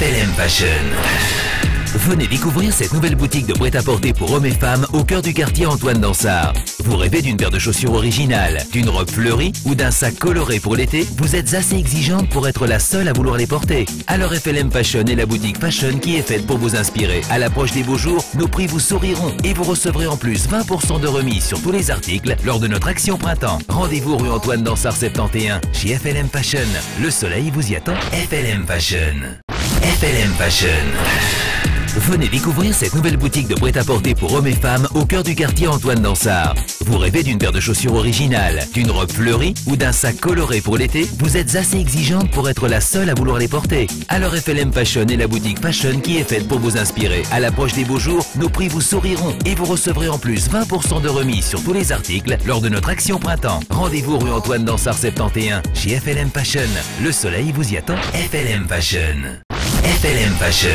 FLM Fashion. Venez découvrir cette nouvelle boutique de prêt-à-porter pour hommes et femmes au cœur du quartier Antoine Dansart. Vous rêvez d'une paire de chaussures originales, d'une robe fleurie ou d'un sac coloré pour l'été? Vous êtes assez exigeante pour être la seule à vouloir les porter. Alors FLM Fashion est la boutique fashion qui est faite pour vous inspirer. À l'approche des beaux jours, nos prix vous souriront et vous recevrez en plus 20% de remise sur tous les articles lors de notre action printemps. Rendez-vous rue Antoine Dansart 71 chez FLM Fashion. Le soleil vous y attend. FLM Fashion. FLM Fashion. Venez découvrir cette nouvelle boutique de prêt-à-porter pour hommes et femmes au cœur du quartier Antoine Dansart. Vous rêvez d'une paire de chaussures originales, d'une robe fleurie ou d'un sac coloré pour l'été? Vous êtes assez exigeante pour être la seule à vouloir les porter. Alors FLM Fashion est la boutique fashion qui est faite pour vous inspirer. À l'approche des beaux jours, nos prix vous souriront et vous recevrez en plus 20% de remise sur tous les articles lors de notre action printemps. Rendez-vous rue Antoine Dansart 71 chez FLM Fashion. Le soleil vous y attend. FLM Fashion. FLM Fashion.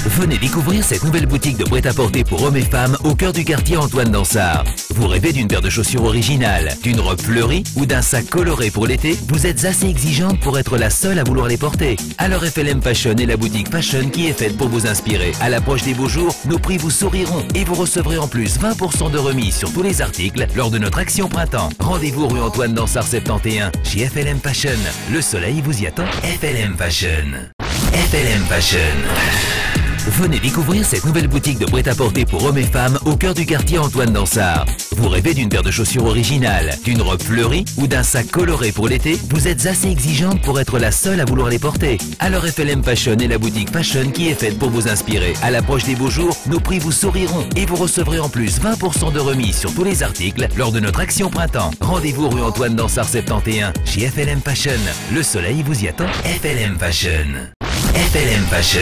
Venez découvrir cette nouvelle boutique de prêt-à-porter pour hommes et femmes au cœur du quartier Antoine Dansart. Vous rêvez d'une paire de chaussures originales, d'une robe fleurie ou d'un sac coloré pour l'été? Vous êtes assez exigeante pour être la seule à vouloir les porter. Alors FLM Fashion est la boutique fashion qui est faite pour vous inspirer. À l'approche des beaux jours, nos prix vous souriront et vous recevrez en plus 20% de remise sur tous les articles lors de notre action printemps. Rendez-vous rue Antoine Dansart 71 chez FLM Fashion. Le soleil vous y attend. FLM Fashion. FLM Fashion. Venez découvrir cette nouvelle boutique de prêt-à-porter pour hommes et femmes au cœur du quartier Antoine Dansart. Vous rêvez d'une paire de chaussures originales, d'une robe fleurie ou d'un sac coloré pour l'été? Vous êtes assez exigeante pour être la seule à vouloir les porter. Alors FLM Fashion est la boutique fashion qui est faite pour vous inspirer. À l'approche des beaux jours, nos prix vous souriront et vous recevrez en plus 20% de remise sur tous les articles lors de notre action printemps. Rendez-vous rue Antoine Dansart 71 chez FLM Fashion. Le soleil vous y attend. FLM Fashion. FLM Fashion.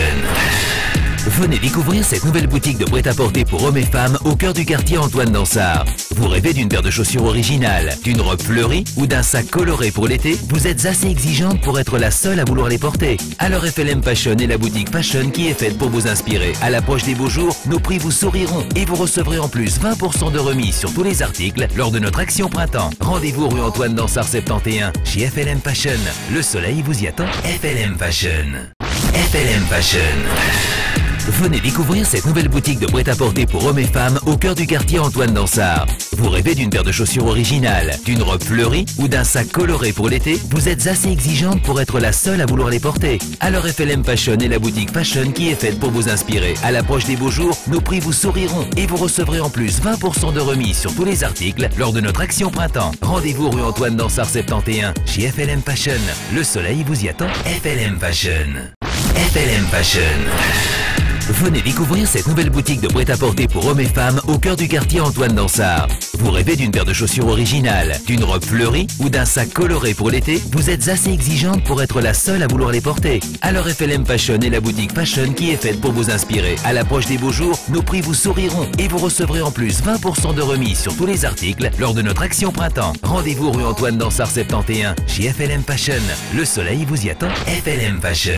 Venez découvrir cette nouvelle boutique de prêt-à-porter pour hommes et femmes au cœur du quartier Antoine Dansart. Vous rêvez d'une paire de chaussures originales, d'une robe fleurie ou d'un sac coloré pour l'été? Vous êtes assez exigeante pour être la seule à vouloir les porter. Alors FLM Fashion est la boutique fashion qui est faite pour vous inspirer. À l'approche des beaux jours, nos prix vous souriront et vous recevrez en plus 20% de remise sur tous les articles lors de notre action printemps. Rendez-vous rue Antoine Dansart 71 chez FLM Fashion. Le soleil vous y attend. FLM Fashion. FLM Fashion. Venez découvrir cette nouvelle boutique de prêt-à-porter pour hommes et femmes au cœur du quartier Antoine Dansart. Vous rêvez d'une paire de chaussures originales, d'une robe fleurie ou d'un sac coloré pour l'été? Vous êtes assez exigeante pour être la seule à vouloir les porter. Alors FLM Fashion est la boutique fashion qui est faite pour vous inspirer. À l'approche des beaux jours, nos prix vous souriront et vous recevrez en plus 20% de remise sur tous les articles lors de notre action printemps. Rendez-vous rue Antoine Dansart 71 chez FLM Fashion. Le soleil vous y attend. FLM Fashion. FLM Fashion. Venez découvrir cette nouvelle boutique de prêt-à-porter pour hommes et femmes au cœur du quartier Antoine Dansart. Vous rêvez d'une paire de chaussures originales, d'une robe fleurie ou d'un sac coloré pour l'été? Vous êtes assez exigeante pour être la seule à vouloir les porter. Alors FLM Fashion est la boutique fashion qui est faite pour vous inspirer. À l'approche des beaux jours, nos prix vous souriront et vous recevrez en plus 20% de remise sur tous les articles lors de notre action printemps. Rendez-vous rue Antoine Dansart 71 chez FLM Fashion. Le soleil vous y attend. FLM Fashion.